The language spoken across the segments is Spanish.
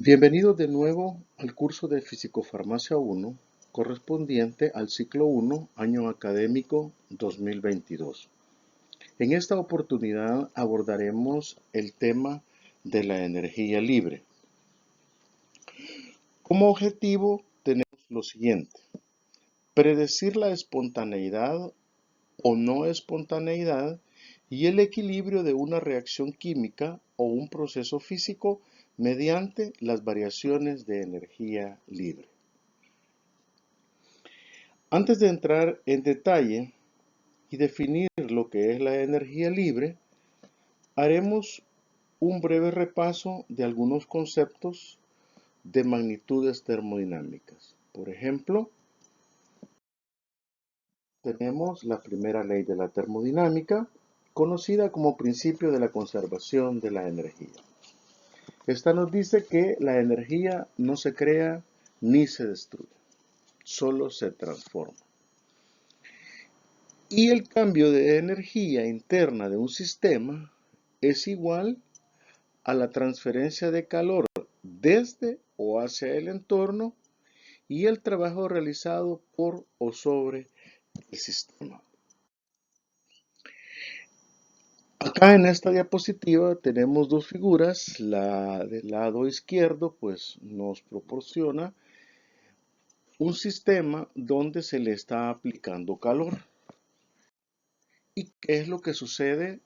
Bienvenidos de nuevo al curso de Fisicofarmacia 1, correspondiente al ciclo 1, año académico 2022. En esta oportunidad abordaremos el tema de la energía libre. Como objetivo tenemos lo siguiente: predecir la espontaneidad o no espontaneidad y el equilibrio de una reacción química o un proceso físico mediante las variaciones de energía libre. Antes de entrar en detalle y definir lo que es la energía libre, haremos un breve repaso de algunos conceptos de magnitudes termodinámicas. Por ejemplo, tenemos la primera ley de la termodinámica, conocida como principio de la conservación de la energía. Esta nos dice que la energía no se crea ni se destruye, solo se transforma. Y el cambio de energía interna de un sistema es igual a la transferencia de calor desde o hacia el entorno y el trabajo realizado por o sobre el sistema. Acá en esta diapositiva tenemos dos figuras. La del lado izquierdo pues nos proporciona un sistema donde se le está aplicando calor. ¿Y qué es lo que sucede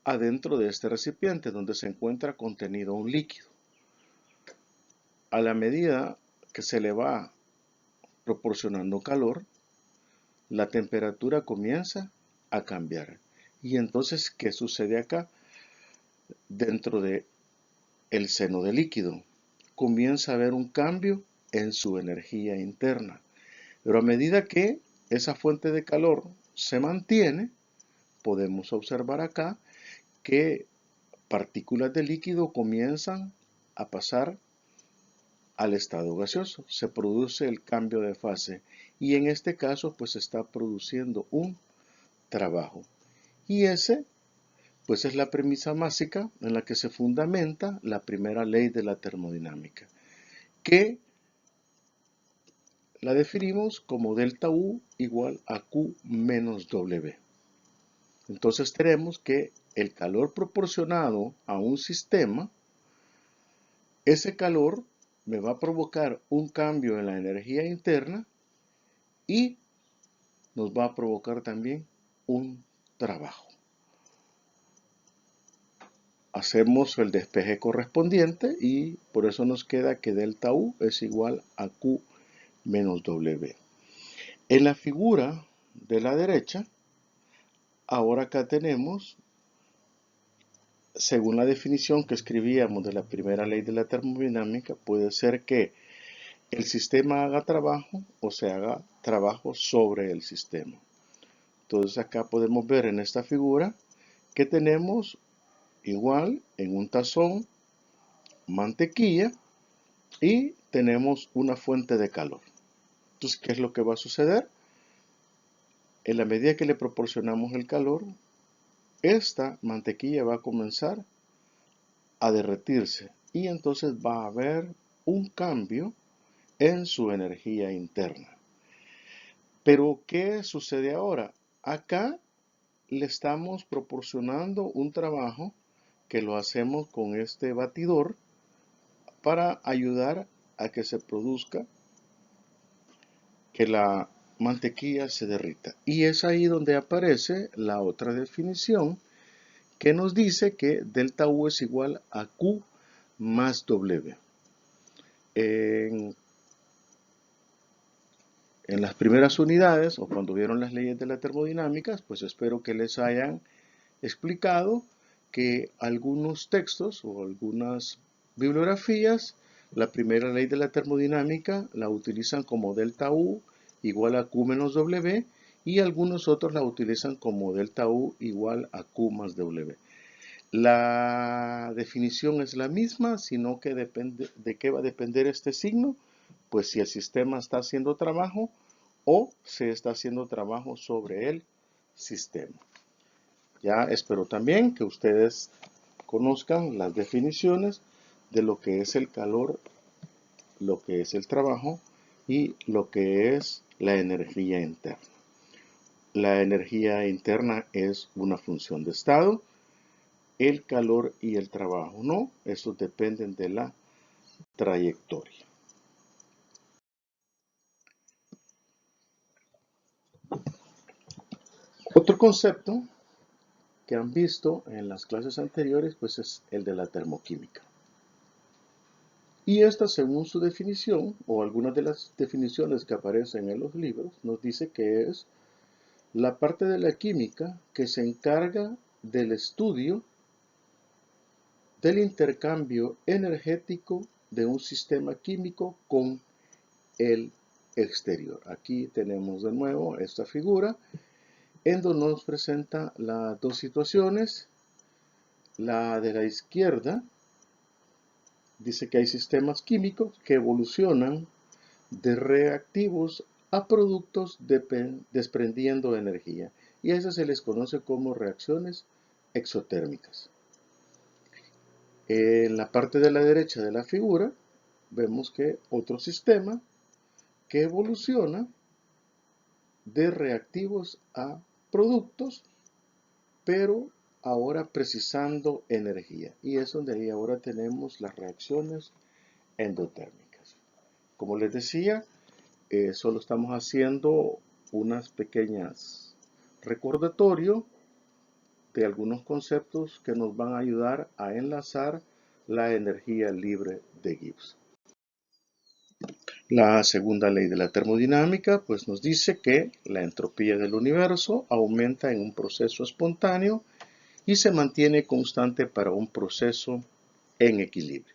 adentro de este recipiente donde se encuentra contenido un líquido? A la medida que se le va proporcionando calor, la temperatura comienza a cambiar. Y entonces, ¿qué sucede acá? Dentro de el seno del líquido comienza a haber un cambio en su energía interna. Pero a medida que esa fuente de calor se mantiene, podemos observar acá que partículas de líquido comienzan a pasar al estado gaseoso. Se produce el cambio de fase y en este caso pues se está produciendo un trabajo. Y ese pues es la premisa básica en la que se fundamenta la primera ley de la termodinámica, que la definimos como delta U igual a Q menos W. Entonces tenemos que el calor proporcionado a un sistema, ese calor me va a provocar un cambio en la energía interna y nos va a provocar también un trabajo. Hacemos el despeje correspondiente y por eso nos queda que delta U es igual a Q menos W. En la figura de la derecha, ahora acá tenemos, según la definición que escribíamos de la primera ley de la termodinámica, puede ser que el sistema haga trabajo o se haga trabajo sobre el sistema. Entonces acá podemos ver en esta figura que tenemos igual en un tazón mantequilla y tenemos una fuente de calor. Entonces, ¿qué es lo que va a suceder? En la medida que le proporcionamos el calor, esta mantequilla va a comenzar a derretirse y entonces va a haber un cambio en su energía interna. Pero, ¿qué sucede ahora? Acá le estamos proporcionando un trabajo que lo hacemos con este batidor para ayudar a que se produzca que la mantequilla se derrita. Y es ahí donde aparece la otra definición que nos dice que delta U es igual a Q más W. En las primeras unidades o cuando vieron las leyes de la termodinámica, pues espero que les hayan explicado que algunos textos o algunas bibliografías, la primera ley de la termodinámica la utilizan como delta U igual a Q menos W y algunos otros la utilizan como delta U igual a Q más W. La definición es la misma, sino que depende de qué va a depender este signo, pues si el sistema está haciendo trabajo o se está haciendo trabajo sobre el sistema. Ya espero también que ustedes conozcan las definiciones de lo que es el calor, lo que es el trabajo y lo que es la energía interna. La energía interna es una función de estado, el calor y el trabajo no, esos dependen de la trayectoria. Otro concepto que han visto en las clases anteriores pues es el de la termoquímica. Y esta, según su definición, o algunas de las definiciones que aparecen en los libros, nos dice que es la parte de la química que se encarga del estudio del intercambio energético de un sistema químico con el exterior. Aquí tenemos de nuevo esta figura en donde nos presenta las dos situaciones. La de la izquierda dice que hay sistemas químicos que evolucionan de reactivos a productos desprendiendo energía, y a esas se les conoce como reacciones exotérmicas. En la parte de la derecha de la figura vemos que otro sistema que evoluciona de reactivos a productos, pero ahora precisando energía, y es donde ahí ahora tenemos las reacciones endotérmicas. Como les decía, solo estamos haciendo unas pequeñas recordatorio de algunos conceptos que nos van a ayudar a enlazar la energía libre de Gibbs. La segunda ley de la termodinámica pues nos dice que la entropía del universo aumenta en un proceso espontáneo y se mantiene constante para un proceso en equilibrio.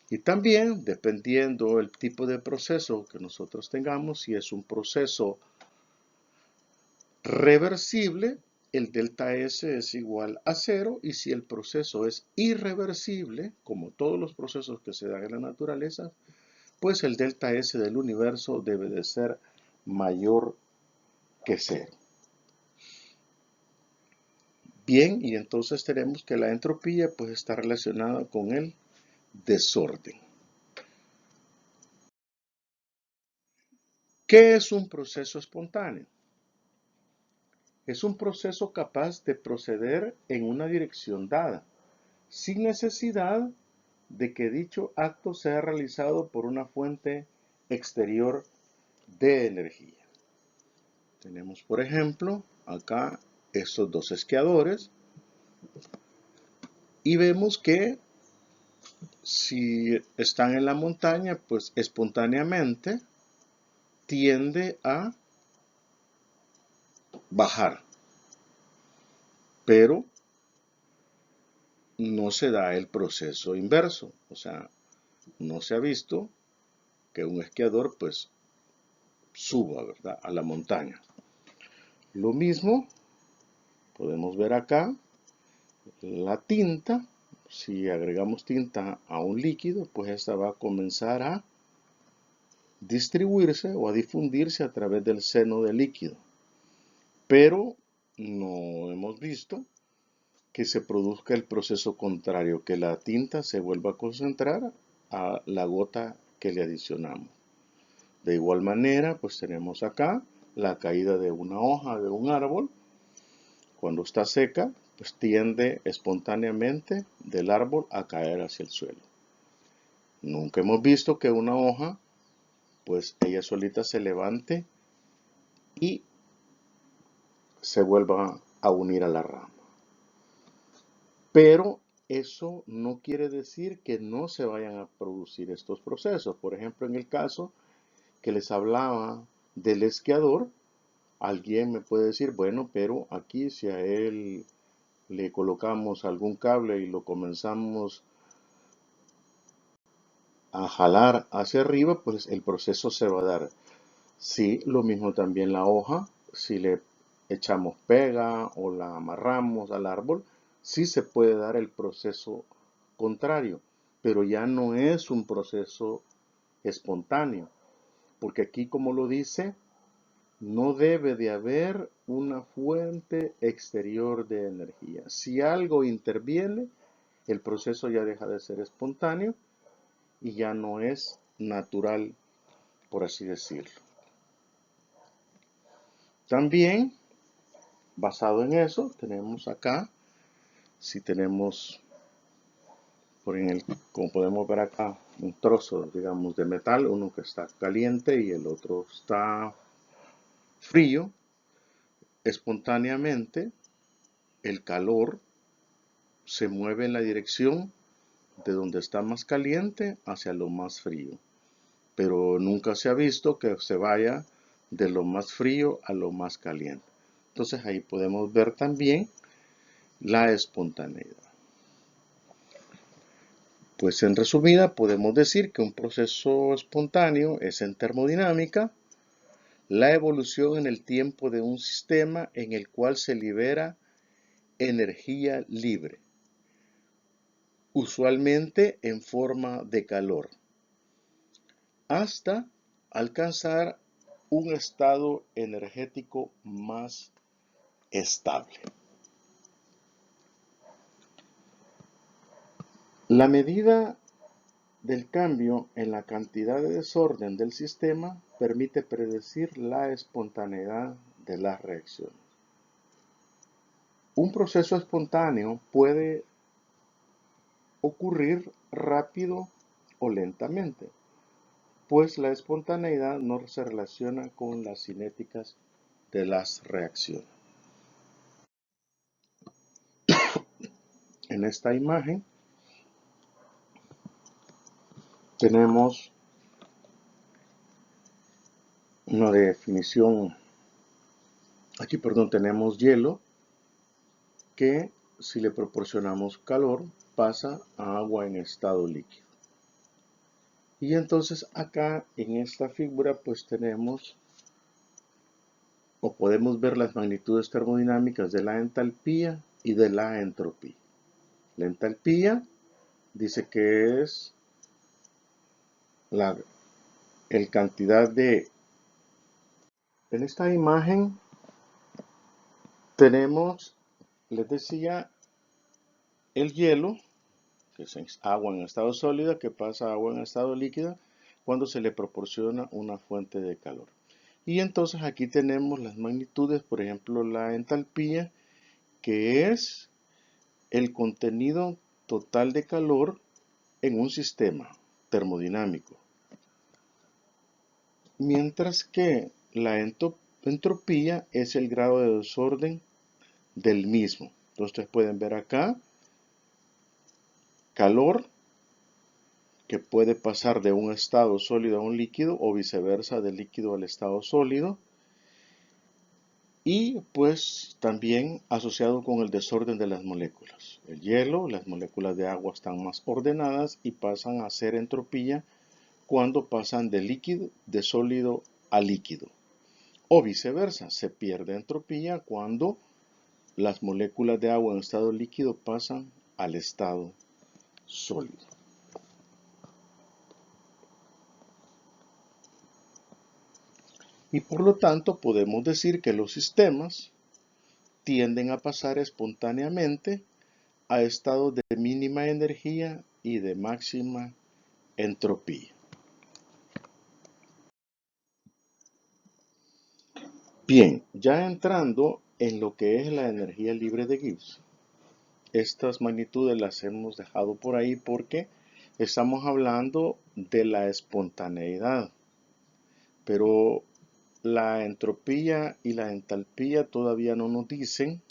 Y también, dependiendo del tipo de proceso que nosotros tengamos, si es un proceso reversible, el delta S es igual a 0, y si el proceso es irreversible, como todos los procesos que se dan en la naturaleza, pues el delta S del universo debe de ser mayor que 0. Bien, y entonces tenemos que la entropía pues está relacionada con el desorden. ¿Qué es un proceso espontáneo? Es un proceso capaz de proceder en una dirección dada, sin necesidad de que dicho acto sea realizado por una fuente exterior de energía. Tenemos, por ejemplo, acá estos dos esquiadores y vemos que si están en la montaña, pues espontáneamente tiende a bajar, pero no se da el proceso inverso, o sea, no se ha visto que un esquiador pues suba, ¿verdad?, a la montaña. Lo mismo podemos ver acá, la tinta, si agregamos tinta a un líquido, pues esta va a comenzar a distribuirse o a difundirse a través del seno del líquido. Pero no hemos visto que se produzca el proceso contrario, que la tinta se vuelva a concentrar a la gota que le adicionamos. De igual manera, pues tenemos acá la caída de una hoja de un árbol. Cuando está seca, pues tiende espontáneamente del árbol a caer hacia el suelo. Nunca hemos visto que una hoja, pues ella solita se levante y se vuelva a unir a la rama. Pero eso no quiere decir que no se vayan a producir estos procesos. Por ejemplo, en el caso que les hablaba del esquiador, alguien me puede decir, bueno, pero aquí si a él le colocamos algún cable y lo comenzamos a jalar hacia arriba, pues el proceso se va a dar. Sí, lo mismo también la hoja, si le echamos pega o la amarramos al árbol, sí se puede dar el proceso contrario, pero ya no es un proceso espontáneo, porque aquí, como lo dice, no debe de haber una fuente exterior de energía. Si algo interviene, el proceso ya deja de ser espontáneo y ya no es natural, por así decirlo. También, basado en eso, tenemos acá, si tenemos, como podemos ver acá, un trozo, digamos, de metal, uno que está caliente y el otro está frío, espontáneamente el calor se mueve en la dirección de donde está más caliente hacia lo más frío, pero nunca se ha visto que se vaya de lo más frío a lo más caliente. Entonces ahí podemos ver también la espontaneidad. Pues en resumida podemos decir que un proceso espontáneo es en termodinámica la evolución en el tiempo de un sistema en el cual se libera energía libre, usualmente en forma de calor, hasta alcanzar un estado energético más estable. La medida del cambio en la cantidad de desorden del sistema permite predecir la espontaneidad de las reacciones. Un proceso espontáneo puede ocurrir rápido o lentamente, pues la espontaneidad no se relaciona con las cinéticas de las reacciones. En esta imagen tenemos una definición, aquí perdón, tenemos hielo que si le proporcionamos calor pasa a agua en estado líquido. Y entonces acá en esta figura pues tenemos o podemos ver las magnitudes termodinámicas de la entalpía y de la entropía. La entalpía dice que es el cantidad de... En esta imagen tenemos, les decía, el hielo, que es agua en estado sólido, que pasa a agua en estado líquido cuando se le proporciona una fuente de calor. Y entonces aquí tenemos las magnitudes, por ejemplo, la entalpía, que es el contenido total de calor en un sistema termodinámico. Mientras que la entropía es el grado de desorden del mismo. Entonces ustedes pueden ver acá calor que puede pasar de un estado sólido a un líquido o viceversa del líquido al estado sólido, y pues también asociado con el desorden de las moléculas. El hielo, las moléculas de agua están más ordenadas y pasan a ser entropía cuando pasan de sólido a líquido. O viceversa, se pierde entropía cuando las moléculas de agua en estado líquido pasan al estado sólido. Y por lo tanto podemos decir que los sistemas tienden a pasar espontáneamente a estados de mínima energía y de máxima entropía. Bien, ya entrando en lo que es la energía libre de Gibbs, estas magnitudes las hemos dejado por ahí porque estamos hablando de la espontaneidad, pero la entropía y la entalpía todavía no nos dicen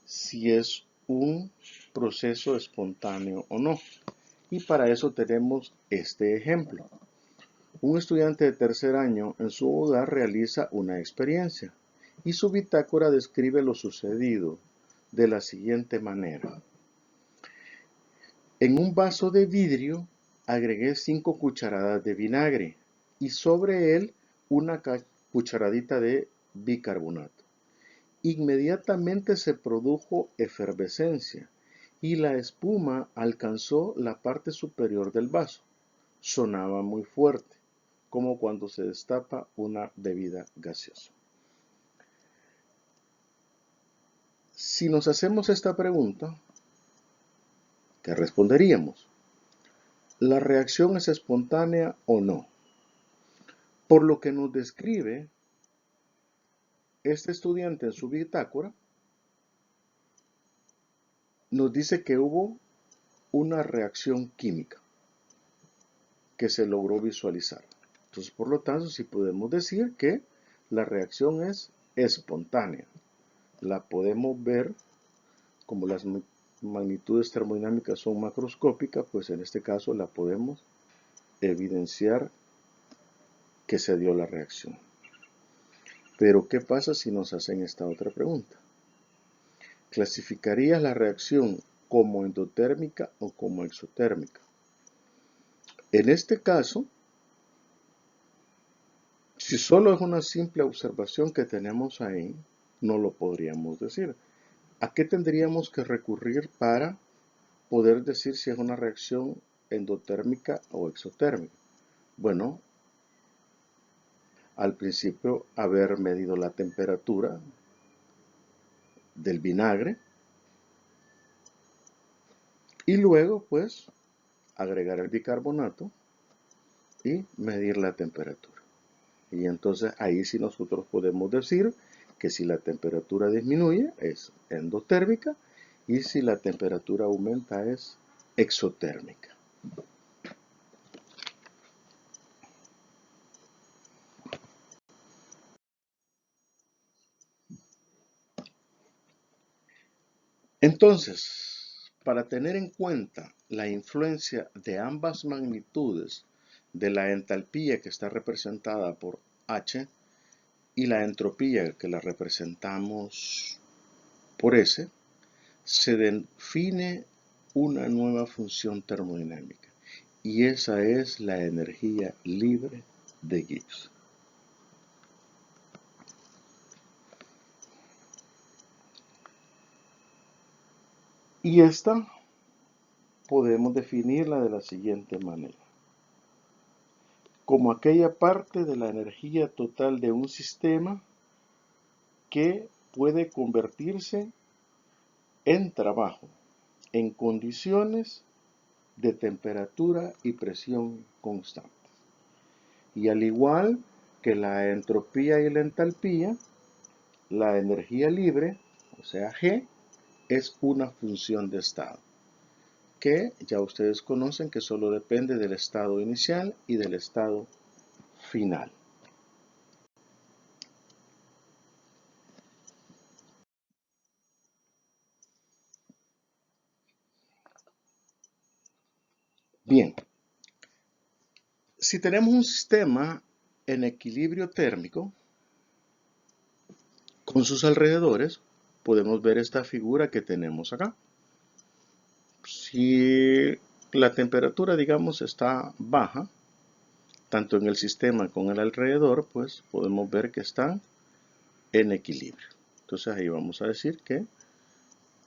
si es un proceso espontáneo o no. Y para eso tenemos este ejemplo. Un estudiante de tercer año en su hogar realiza una experiencia y su bitácora describe lo sucedido de la siguiente manera. En un vaso de vidrio agregué 5 cucharadas de vinagre y sobre él una cucharadita de bicarbonato. Inmediatamente se produjo efervescencia y la espuma alcanzó la parte superior del vaso. Sonaba muy fuerte, como cuando se destapa una bebida gaseosa. Si nos hacemos esta pregunta, ¿Qué responderíamos? ¿La reacción es espontánea o no? Por lo que nos describe este estudiante en su bitácora, nos dice que hubo una reacción química que se logró visualizar. Entonces, por lo tanto, sí podemos decir que la reacción es espontánea. La podemos ver como las magnitudes termodinámicas son macroscópicas, pues en este caso la podemos evidenciar que se dio la reacción. Pero, ¿qué pasa si nos hacen esta otra pregunta? ¿Clasificarías la reacción como endotérmica o como exotérmica? En este caso, si solo es una simple observación que tenemos ahí, no lo podríamos decir. ¿A qué tendríamos que recurrir para poder decir si es una reacción endotérmica o exotérmica? Bueno, al principio haber medido la temperatura del vinagre y luego pues agregar el bicarbonato y medir la temperatura. Y entonces ahí sí nosotros podemos decir que si la temperatura disminuye es endotérmica y si la temperatura aumenta es exotérmica. Entonces, para tener en cuenta la influencia de ambas magnitudes de la entalpía que está representada por H y la entropía que la representamos por S, se define una nueva función termodinámica y esa es la energía libre de Gibbs. Y esta podemos definirla de la siguiente manera: como aquella parte de la energía total de un sistema que puede convertirse en trabajo en condiciones de temperatura y presión constantes. Y al igual que la entropía y la entalpía, la energía libre, o sea G, es una función de estado, que ya ustedes conocen que solo depende del estado inicial y del estado final. Bien, si tenemos un sistema en equilibrio térmico con sus alrededores, podemos ver esta figura que tenemos acá. Si la temperatura, digamos, está baja, tanto en el sistema como en el alrededor, pues podemos ver que están en equilibrio. Entonces ahí vamos a decir que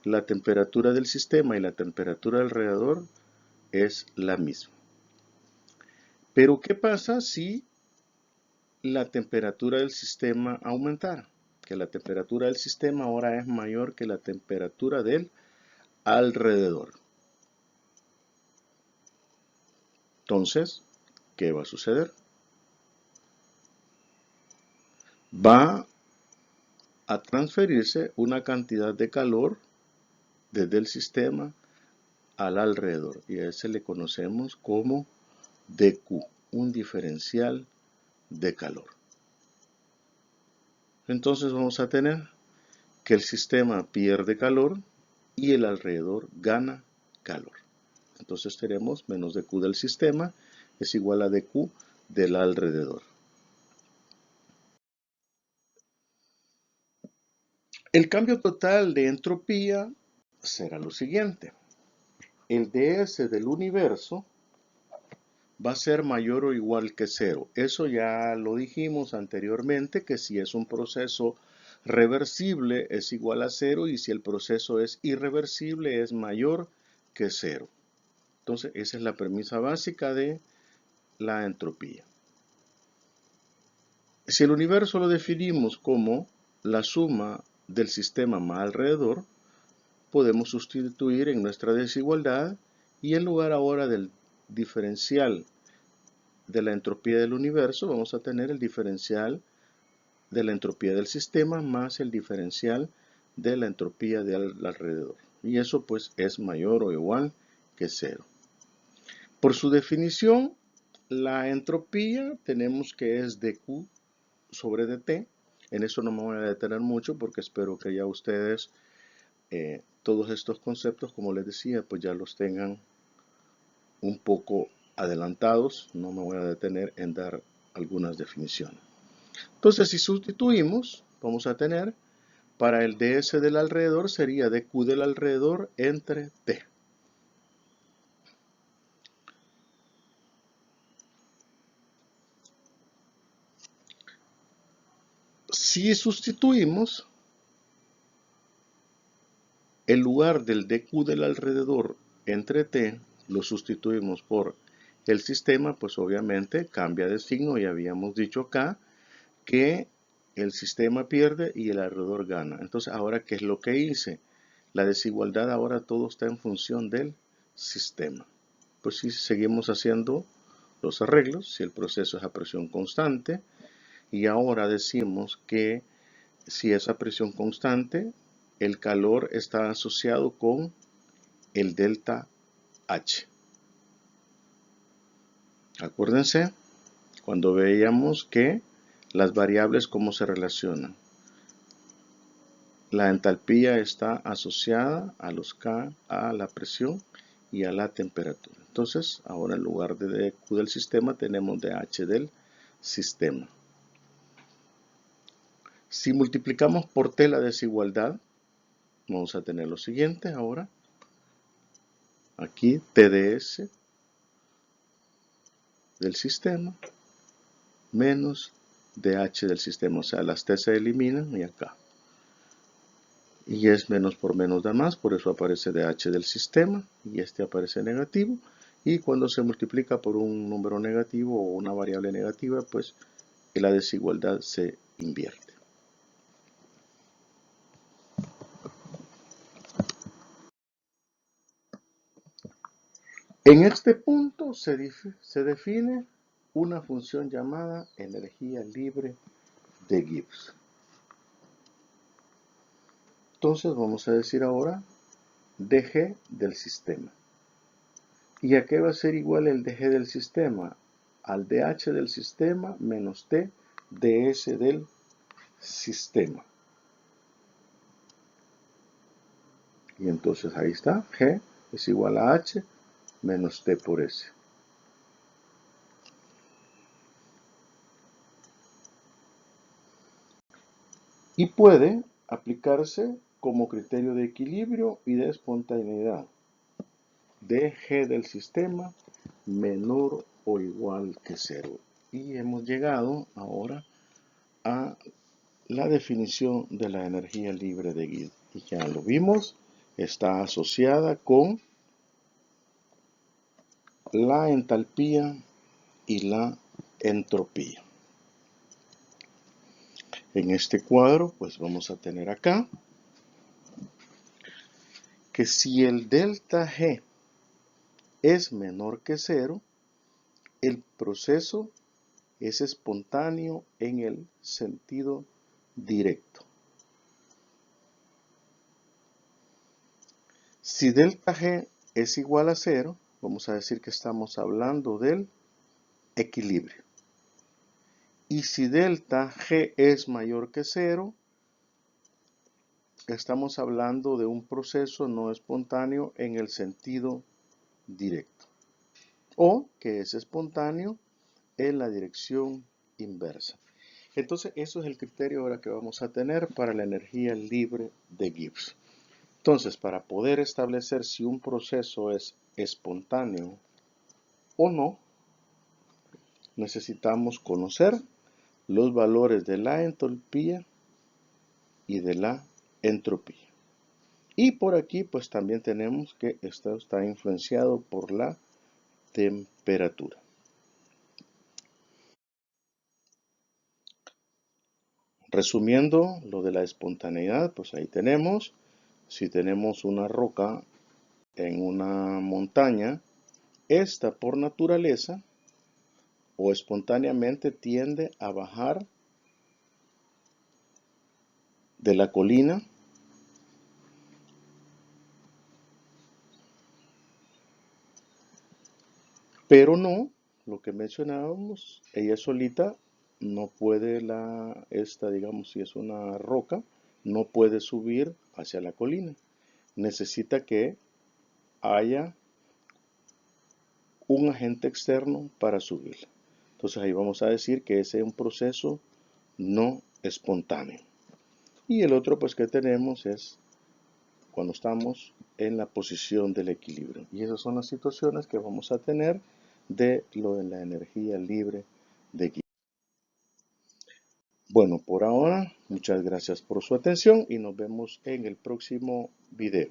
la temperatura del sistema y la temperatura alrededor es la misma. Pero ¿qué pasa si la temperatura del sistema aumentara? Que la temperatura del sistema ahora es mayor que la temperatura del alrededor. Entonces, ¿qué va a suceder? Va a transferirse una cantidad de calor desde el sistema al alrededor y a ese le conocemos como dQ, un diferencial de calor. Entonces vamos a tener que el sistema pierde calor y el alrededor gana calor. Entonces tenemos menos dQ del sistema es igual a dQ del alrededor. El cambio total de entropía será lo siguiente. El ds del universo va a ser mayor o igual que cero. Eso ya lo dijimos anteriormente, que si es un proceso reversible es igual a cero y si el proceso es irreversible es mayor que cero. Entonces esa es la premisa básica de la entropía. Si el universo lo definimos como la suma del sistema más alrededor, podemos sustituir en nuestra desigualdad Y en lugar ahora del diferencial de la entropía del universo, vamos a tener el diferencial de la entropía del sistema más el diferencial de la entropía del alrededor. Y eso pues es mayor o igual que cero. Por su definición, la entropía tenemos que es dQ sobre dt. En eso no me voy a detener mucho porque espero que ya ustedes todos estos conceptos, como les decía, pues ya los tengan un poco adelantados. No me voy a detener en dar algunas definiciones. Entonces, si sustituimos, vamos a tener para el ds del alrededor sería dq del alrededor entre t. Si sustituimos el lugar del dq del alrededor entre t, lo sustituimos por el sistema, pues obviamente cambia de signo y habíamos dicho acá que el sistema pierde y el alrededor gana. Entonces, ahora, ¿qué es lo que hice? La desigualdad ahora todo está en función del sistema. Pues si seguimos haciendo los arreglos, si el proceso es a presión constante, y ahora decimos que si es a presión constante, el calor está asociado con el delta H. Acuérdense cuando veíamos que las variables cómo se relacionan. La entalpía está asociada a los K, a la presión y a la temperatura. Entonces, ahora en lugar de dQ del sistema tenemos dH del sistema. Si multiplicamos por T la desigualdad, vamos a tener lo siguiente ahora. Aquí TdS del sistema menos dH del sistema. O sea, las T se eliminan y acá. Y es menos por menos da más, por eso aparece dH del sistema y este aparece negativo. Y cuando se multiplica por un número negativo o una variable negativa, pues la desigualdad se invierte. En este punto se define una función llamada energía libre de Gibbs. Entonces vamos a decir ahora dG del sistema. ¿Y a qué va a ser igual el dG del sistema? Al dH del sistema menos T ds del sistema. Y entonces ahí está, G es igual a H menos T por S. Y puede aplicarse como criterio de equilibrio y de espontaneidad. dG del sistema menor o igual que cero. Y hemos llegado ahora a la definición de la energía libre de Gibbs. Y ya lo vimos, está asociada con la entalpía y la entropía. En este cuadro, pues vamos a tener acá que si el delta G es menor que cero, el proceso es espontáneo en el sentido directo. Si delta G es igual a cero, vamos a decir que estamos hablando del equilibrio. Y si delta G es mayor que cero, estamos hablando de un proceso no espontáneo en el sentido directo. O que es espontáneo en la dirección inversa. Entonces, eso es el criterio ahora que vamos a tener para la energía libre de Gibbs. Entonces, para poder establecer si un proceso es espontáneo o no, necesitamos conocer los valores de la entropía y de la entropía. Y por aquí, pues también tenemos que esto está influenciado por la temperatura. Resumiendo lo de la espontaneidad, pues ahí tenemos, si tenemos una roca en una montaña, esta por naturaleza o espontáneamente tiende a bajar de la colina, pero no, lo que mencionábamos, ella solita no puede digamos, si es una roca, no puede subir hacia la colina. Necesita que haya un agente externo para subirla. Entonces ahí vamos a decir que ese es un proceso no espontáneo. Y el otro pues que tenemos es cuando estamos en la posición del equilibrio. Y esas son las situaciones que vamos a tener de lo de la energía libre de Guido. Bueno, por ahora, muchas gracias por su atención y nos vemos en el próximo video.